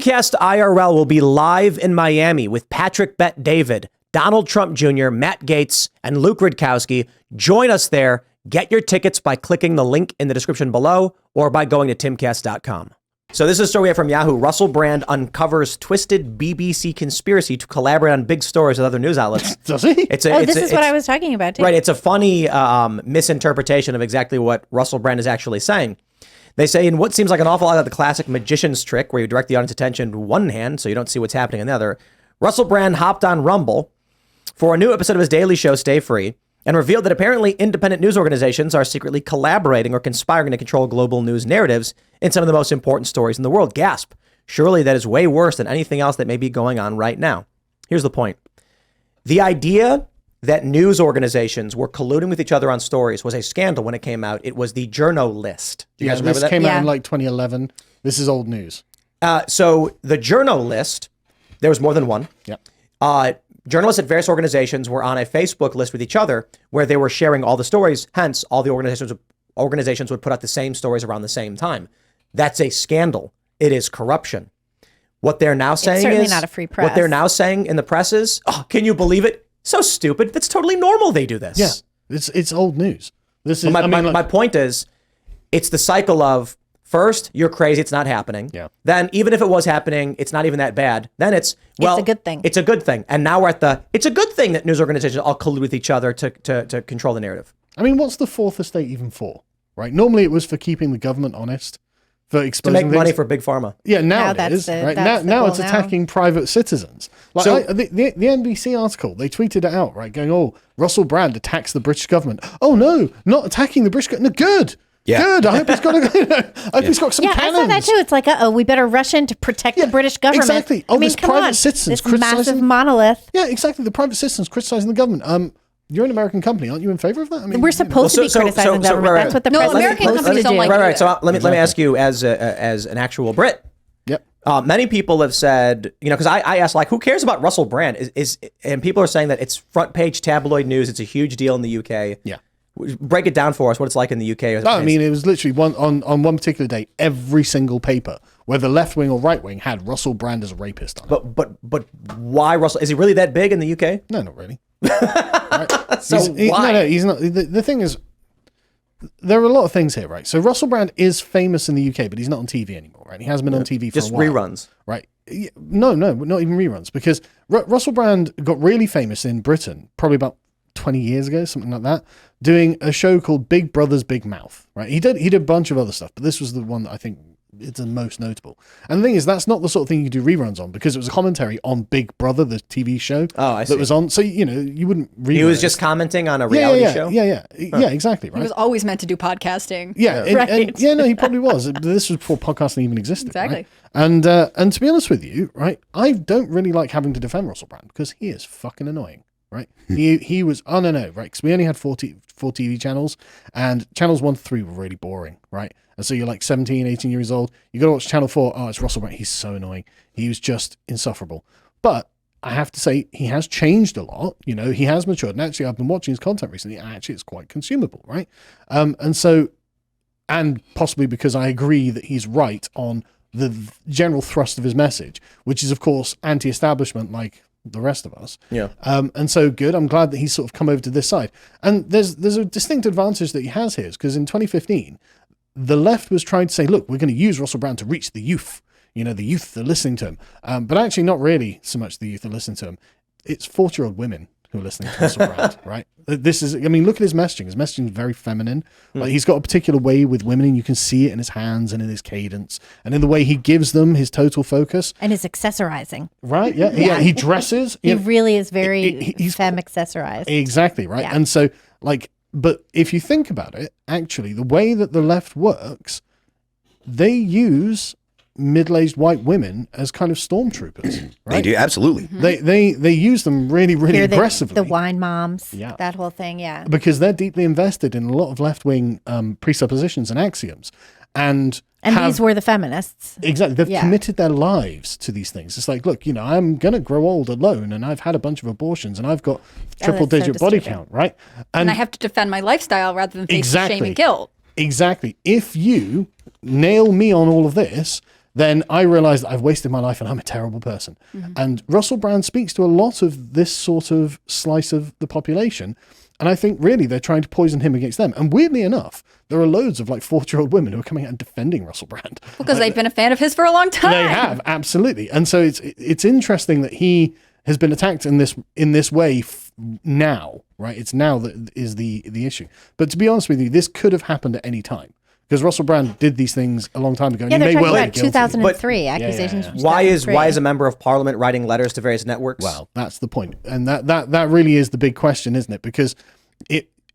Timcast IRL will be live in Miami with Patrick Bet David, Donald Trump Jr., Matt Gaetz, and Luke Rudkowski. Join us there. Get your tickets by clicking the link in the description below or by going to timcast.com. So this is a story from Yahoo. Russell Brand uncovers twisted BBC conspiracy to collaborate on big stories with other news outlets. Does he? This is what I was talking about, too. Right. It's a funny misinterpretation of exactly what Russell Brand is actually saying. They say in what seems like an awful lot of the classic magician's trick where you direct the audience attention to one hand so you don't see what's happening in the other, Russell Brand hopped on Rumble for a new episode of his daily show, Stay Free, and revealed that apparently independent news organizations are secretly collaborating or conspiring to control global news narratives in some of the most important stories in the world. Gasp. Surely that is way worse than anything else that may be going on right now. Here's the point. The idea that news organizations were colluding with each other on stories was a scandal when it came out. It was the Journo list. Do you guys remember that? This came out in like 2011. This is old news. So the Journo list, there was more than one. Yep. Journalists at various organizations were on a Facebook list with each other where they were sharing all the stories. Hence, all the organizations would put out the same stories around the same time. That's a scandal. It is corruption. What they're now saying certainly not a free press. What they're now saying in the press is, oh, can you believe it? So stupid. That's totally normal. They do this. Yeah, it's old news. This is my point is, it's the cycle of first you're crazy. It's not happening. Yeah. Then even if it was happening, it's not even that bad. Then it's a good thing. It's a good thing. And now we're at it's a good thing that news organizations all collude with each other to control the narrative. I mean, what's the fourth estate even for? Right. Normally it was for keeping the government honest, for exposing to make money for big pharma. Yeah, now it is. Right now it's attacking private citizens. Like so, the NBC article, they tweeted it out, right, going, "Oh, Russell Brand attacks the British government." Oh no, not attacking the British government. No, good. Yeah. Good. I hope he's got he's got some cannons. I saw that too. It's like, we better rush in to protect the British government. Exactly. Oh, this private citizens this massive monolith. Yeah, exactly. The private citizens criticizing the government. You're an American company, aren't you in favor of that? I mean, we're supposed to be criticizing the government. That's what the president American companies don't like Right. So let me ask you, as an actual Brit. Yep. Many people have said, because I asked, like, who cares about Russell Brand? And people are saying that it's front page tabloid news. It's a huge deal in the UK. Yeah. Break it down for us. What it's like in the UK. I mean, it was literally on one particular day, every single paper, whether left wing or right wing, had Russell Brand as a rapist on it. But why Russell? Is he really that big in the UK? No, not really. Right? So why? No, he's not. The thing is, there are a lot of things here, right? So Russell Brand is famous in the UK, but he's not on TV anymore, right? He hasn't been on TV for just a while. Reruns, right? No, not even reruns, because Russell Brand got really famous in Britain probably about 20 years ago, something like that, doing a show called Big Brother's Big Mouth, right? He did a bunch of other stuff, but this was the one that I think it's the most notable. And the thing is, that's not the sort of thing you do reruns on, because it was a commentary on Big Brother, the TV show that was on. So, you wouldn't rerun. He was just commenting on a reality show? Yeah, exactly, right? He was always meant to do podcasting. Yeah, right. He probably was. This was before podcasting even existed. Exactly. Right? And to be honest with you, right, I don't really like having to defend Russell Brand, because he is fucking annoying. Right, he was right, because we only had four TV channels, and channels 1 to 3 were really boring, right? And so you're like 17, 18 years old, you got to watch channel 4. Oh, it's Russell Brand. He's so annoying. He was just insufferable. But I have to say, he has changed a lot. He has matured. And actually, I've been watching his content recently. Actually, it's quite consumable, right? And possibly because I agree that he's right on the general thrust of his message, which is, of course, anti-establishment, like the rest of us. Yeah. And so good. I'm glad that he's sort of come over to this side. And there's a distinct advantage that he has here, because in 2015, the left was trying to say, look, we're going to use Russell Brand to reach the youth. The youth that are listening to him. But actually not really so much the youth that are listening to him. It's 40-year-old women who are listening to Russell Brand, right? This is, look at his messaging. His messaging is very feminine. Like, he's got a particular way with women, and you can see it in his hands and in his cadence and in the way he gives them his total focus. And his accessorizing. Right, yeah. He dresses. He really is very femme accessorized. Exactly, right? Yeah. And so, but if you think about it, actually, the way that the left works, they use middle-aged white women as kind of stormtroopers. Right? They do, absolutely. Mm-hmm. They use them really, really aggressively. The wine moms, that whole thing, yeah. Because they're deeply invested in a lot of left-wing presuppositions and axioms. And these were the feminists. Exactly. They've committed their lives to these things. It's like, look, I'm going to grow old alone, and I've had a bunch of abortions, and I've got triple-digit body count, right? And I have to defend my lifestyle rather than face shame and guilt. Exactly. If you nail me on all of this, then I realize that I've wasted my life and I'm a terrible person. And Russell Brand speaks to a lot of this sort of slice of the population. And I think really they're trying to poison him against them. And weirdly enough, there are loads of like 40-year-old women who are coming out and defending Russell Brand. Because they've been a fan of his for a long time. They have, absolutely. And so it's interesting that he has been attacked in this way now, right? It's now that is the issue. But to be honest with you, this could have happened at any time. Because Russell Brand did these things a long time ago. Yeah, they're talking about guilty. 2003 accusations. From Why is 2003. a member of parliament writing letters to various networks? Well, that's the point. And that really is the big question, isn't it? Because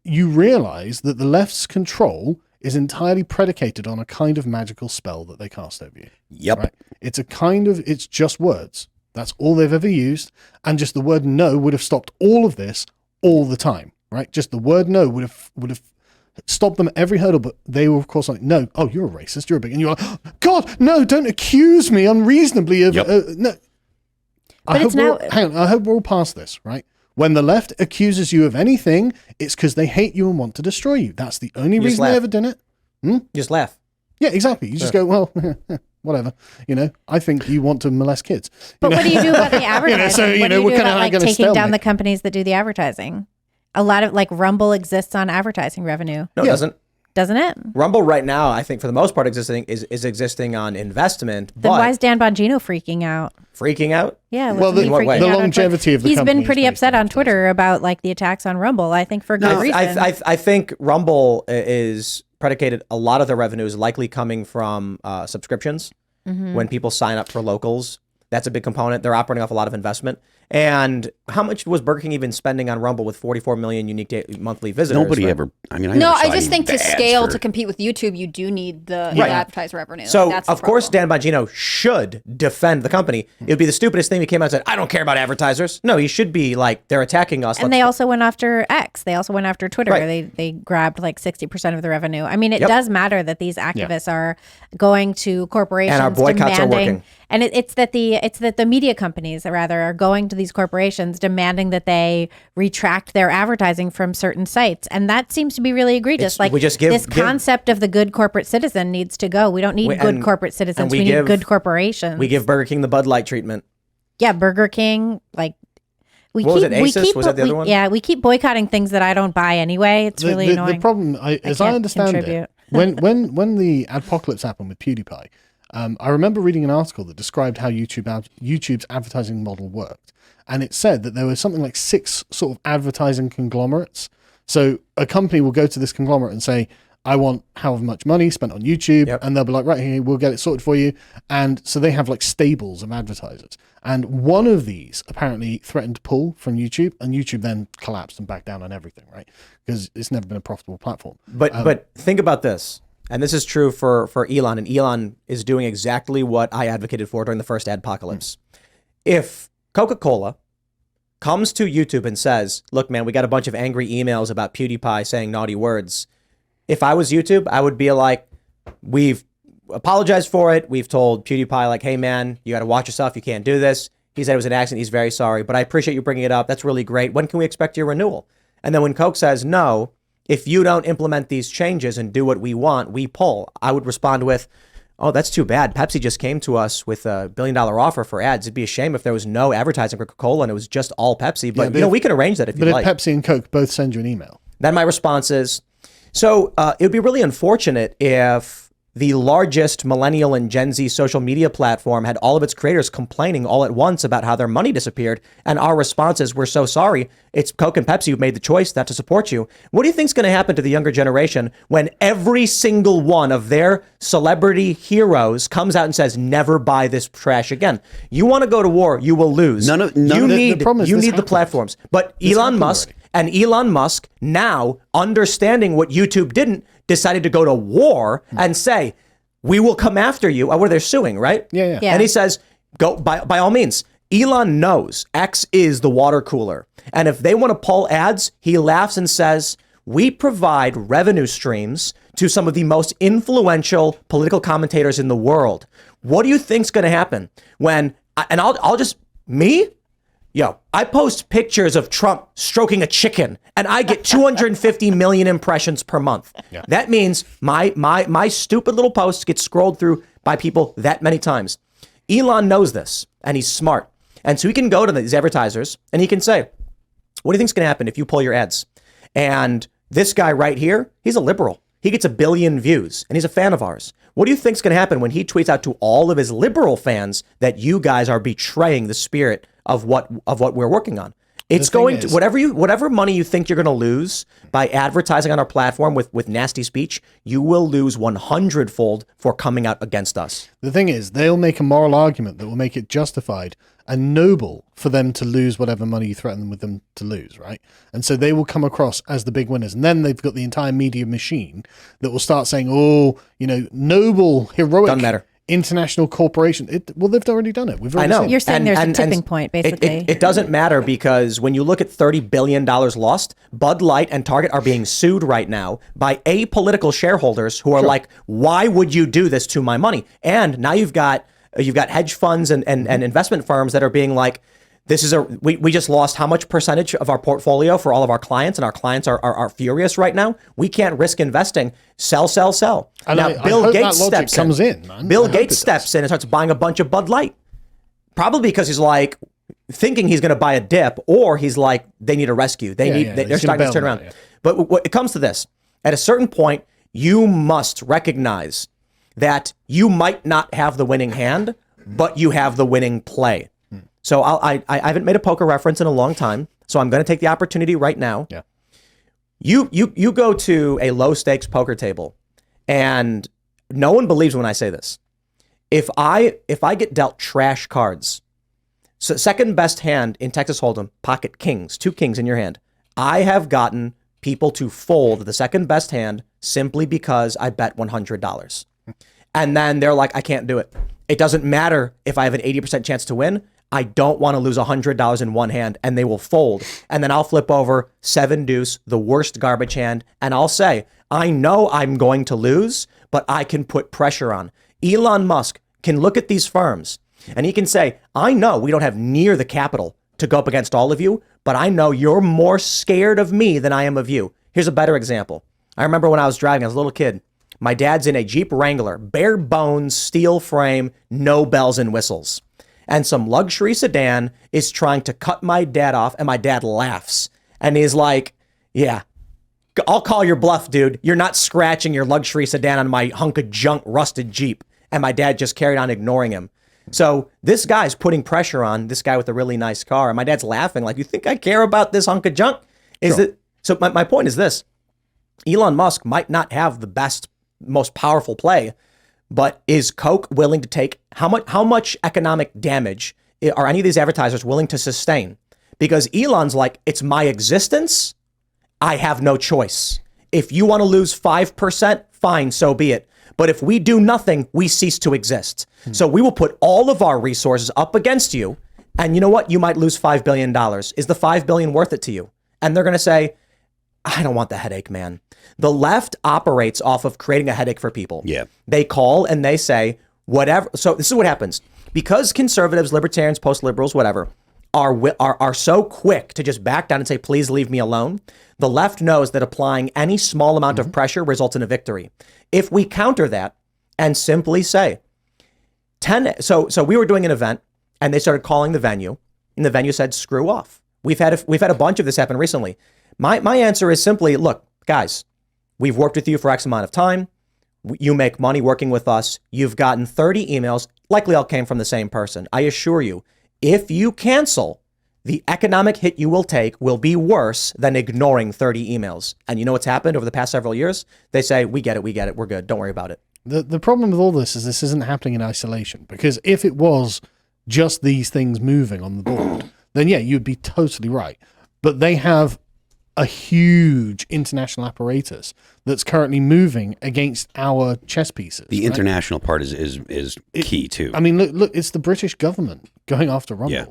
you realize that the left's control is entirely predicated on a kind of magical spell that they cast over you. Yep. Right? It's just words. That's all they've ever used. And just the word no would have stopped all of this all the time, right? Just the word no would have stopped them at every hurdle, but they were of course like, no, oh, you're a racist, you're a bigot. And you're like, oh, God, no, don't accuse me unreasonably of, no. I hope we're all past this, right? When the left accuses you of anything, it's because they hate you and want to destroy you. That's the only reason they ever done it. Just laugh. Yeah, exactly. You just go, well, whatever. I think you want to molest kids. But what do you do about the advertising? So, what do you do we're kind of about going to taking down stalemate. the companies that do the advertising? A lot of Rumble exists on advertising revenue. No, it doesn't. Doesn't it? Rumble right now, I think for the most part, is existing on investment. Then but why is Dan Bongino freaking out? freaking out? Yeah, Well, wasn't he what way? freaking The out on longevity Twitter? of the He's company been is pretty based upset on on Twitter about the attacks on Rumble. I think for good reason. I think Rumble is predicated. A lot of their revenue is likely coming from subscriptions. When people sign up for locals, that's a big component. They're operating off a lot of investment. And how much was Burger King even spending on Rumble with 44 million unique monthly visitors? Nobody right? ever. I mean, I just think to scale to compete with YouTube, you do need the advertiser revenue. So, That's the of course, problem. Dan Bongino should defend the company. It would be the stupidest thing if he came out and said, I don't care about advertisers. No, he should be like, they're attacking us. And they also went after X. They also went after Twitter. Right. They grabbed 60% of the revenue. I mean, it does matter that these activists are going to corporations And our boycotts are demanding, working. and it's that the media companies rather are going to these corporations demanding that they retract their advertising from certain sites, and that seems to be really egregious. We just give this concept of the good corporate citizen needs to go. We don't need good corporate citizens. We need good corporations. We give Burger King the Bud Light treatment. Yeah, Burger King, was it, Asus? Was that the other one? Yeah, we keep boycotting things that I don't buy anyway. It's really annoying. The problem, as I can't understand contribute. it, when the adpocalypse happened with PewDiePie, I remember reading an article that described how YouTube's advertising model worked. And it said that there were something like 6 sort of advertising conglomerates. So a company will go to this conglomerate and say, I want however much money spent on YouTube. And they'll be like, right, here, we'll get it sorted for you. And so they have stables of advertisers. And one of these apparently threatened to pull from YouTube, and YouTube then collapsed and backed down on everything, right? Because it's never been a profitable platform. But think about this. And this is true for Elon. And Elon is doing exactly what I advocated for during the first adpocalypse. If Coca-Cola comes to YouTube and says, look, man, we got a bunch of angry emails about PewDiePie saying naughty words. If I was YouTube, I would be like, we've apologized for it. We've told PewDiePie, hey, man, you got to watch yourself. You can't do this. He said it was an accident. He's very sorry, but I appreciate you bringing it up. That's really great. When can we expect your renewal? And then when Coke says, no, if you don't implement these changes and do what we want, we pull. I would respond with, oh, that's too bad. Pepsi just came to us with $1 billion offer for ads. It'd be a shame if there was no advertising for Coca-Cola and it was just all Pepsi. But, we can arrange that if you'd like. But if Pepsi and Coke both send you an email. Then my response is, so it would be really unfortunate if the largest millennial and Gen Z social media platform had all of its creators complaining all at once about how their money disappeared. And our response is, we're so sorry. It's Coke and Pepsi who made the choice not to support you. What do you think is going to happen to the younger generation when every single one of their celebrity heroes comes out and says, never buy this trash again? You want to go to war, you will lose. None of the problem is you this need the happens. platforms. But Elon Musk and Elon Musk, now understanding what YouTube didn't, decided to go to war and say, we will come after you. Where they're suing, right? Yeah. And he says, go by all means. Elon knows X is the water cooler. And if they want to pull ads, he laughs and says, we provide revenue streams to some of the most influential political commentators in the world. What do you think's going to happen when, and I'll just, me? Yo, I post pictures of Trump stroking a chicken and I get 250 million impressions per month. Yeah. That means my stupid little posts get scrolled through by people that many times. Elon knows this, and he's smart. And so he can go to these advertisers and he can say, what do you think's going to happen if you pull your ads? And this guy right here, he's a liberal. He gets 1 billion views and he's a fan of ours. What do you think's going to happen when he tweets out to all of his liberal fans that you guys are betraying the spirit of what we're working on? It's going to whatever money you think you're going to lose by advertising on our platform with nasty speech, you will lose 100-fold for coming out against us. The thing is, they'll make a moral argument that will make it justified and noble for them to lose whatever money you threaten with them to lose, right? And so they will come across as the big winners. And then they've got the entire media machine that will start saying, oh, noble, heroic. Doesn't matter. International corporation. They've already done it. We've already I know. seen it. You're saying there's a tipping point, basically. It doesn't matter because when you look at $30 billion lost, Bud Light and Target are being sued right now by apolitical shareholders who are like, why would you do this to my money? And now you've got hedge funds and investment firms that are being like, we just lost how much percentage of our portfolio for all of our clients, and our clients are furious right now. We can't risk investing. Sell. And now Bill Gates steps in. Man. Bill Gates steps in and starts buying a bunch of Bud Light. Probably because he's like thinking he's going to buy a dip, or he's like, they need a rescue. They're starting to turn around. Yeah. But it comes to this, at a certain point, you must recognize that you might not have the winning hand, but you have the winning play. So I haven't made a poker reference in a long time, so I'm going to take the opportunity right now. Yeah. You go to a low stakes poker table, and no one believes when I say this. If I get dealt trash cards, so second best hand in Texas Hold'em, pocket kings, 2 kings in your hand, I have gotten people to fold the second best hand simply because I bet $100. And then they're like, I can't do it. It doesn't matter if I have an 80% chance to win. I don't want to lose $100 in one hand, and they will fold. And then I'll flip over 7 deuce, the worst garbage hand, and I'll say, I know I'm going to lose, but I can put pressure on. Elon Musk can look at these firms and he can say, I know we don't have near the capital to go up against all of you, but I know you're more scared of me than I am of you. Here's a better example. I remember when I was driving, I was a little kid. My dad's in a Jeep Wrangler, bare bones, steel frame, no bells and whistles. And some luxury sedan is trying to cut my dad off, and my dad laughs. And he's like, yeah, I'll call your bluff, dude. You're not scratching your luxury sedan on my hunk of junk rusted Jeep. And my dad just carried on ignoring him. So this guy's putting pressure on this guy with a really nice car. And my dad's laughing like, you think I care about this hunk of junk? So my point is this. Elon Musk might not have the best, most powerful play, but is Coke willing to take how much economic damage are any of these advertisers willing to sustain? Because Elon's like, it's my existence. I have no choice. If you want to lose 5%, fine, so be it. But if we do nothing, we cease to exist. So we will put all of our resources up against you. And you know what? You might lose $5 billion. Is the $5 billion worth it to you? And they're going to say, I don't want the headache, man. The left operates off of creating a headache for people. Yeah. They call and they say, whatever. So this is what happens. Because conservatives, libertarians, post-liberals, whatever, are so quick to just back down and say, please leave me alone. The left knows that applying any small amount of pressure results in a victory. If we counter that and simply say, so we were doing an event and they started calling the venue, and the venue said, screw off. We've had a bunch of this happen recently. My answer is simply, look, guys, we've worked with you for X amount of time. You make money working with us. You've gotten 30 emails, likely all came from the same person. I assure you, if you cancel, the economic hit you will take will be worse than ignoring 30 emails. And you know what's happened over the past several years? They say, we get it, we're good, don't worry about it. The problem with all this is this isn't happening in isolation, because if it was just these things moving on the board, then yeah, you'd be totally right. But they have a huge international apparatus that's currently moving against our chess pieces. The international part is key too. I mean, look, it's the British government going after Rumble. Yeah.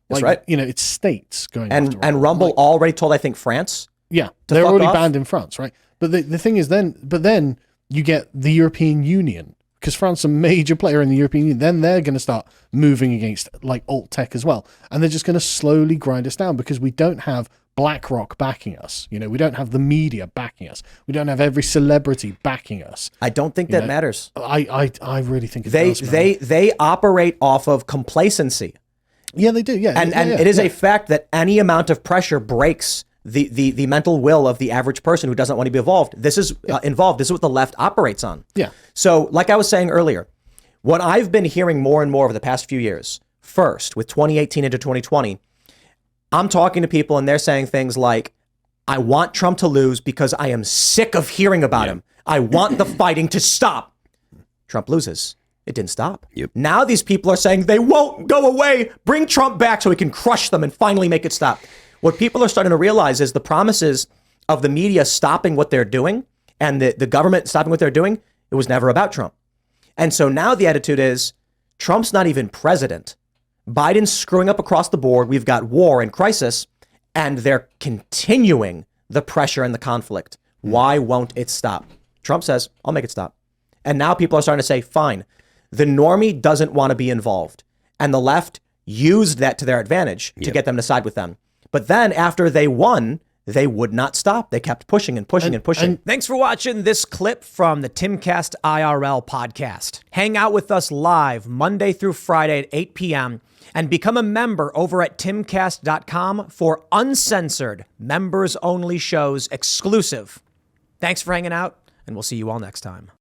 That's right. You know, it's states going after Rumble. And Rumble already told, I think, France. Yeah, they're already off. banned in France, right? But the thing is then you get the European Union, because France is a major player in the European Union. Then they're going to start moving against like alt tech as well. And they're just going to slowly grind us down because we don't have BlackRock backing us. You know, we don't have the media backing us. We don't have every celebrity backing us. I don't think that matters. I really think it does, man. They operate off of complacency. Yeah, they do. Yeah, And it is a fact that any amount of pressure breaks the mental will of the average person who doesn't want to be involved. This is involved. This is what the left operates on. Yeah. So like I was saying earlier, what I've been hearing more and more over the past few years, first with 2018 into 2020, I'm talking to people and they're saying things like, I want Trump to lose because I am sick of hearing about him. I want the fighting to stop. Trump loses. It didn't stop. Yep. Now these people are saying they won't go away. Bring Trump back so we can crush them and finally make it stop. What people are starting to realize is the promises of the media stopping what they're doing and the government stopping what they're doing, it was never about Trump. And so now the attitude is Trump's not even president. Biden's screwing up across the board. We've got war and crisis, and they're continuing the pressure and the conflict. Why won't it stop? Trump says, I'll make it stop. And now people are starting to say, fine. The normie doesn't want to be involved. And the left used that to their advantage to get them to side with them. But then after they won, they would not stop. They kept pushing and pushing and pushing. Thanks for watching this clip from the Timcast IRL podcast. Hang out with us live Monday through Friday at 8 p.m. and become a member over at timcast.com for uncensored, members-only shows exclusive. Thanks for hanging out, and we'll see you all next time.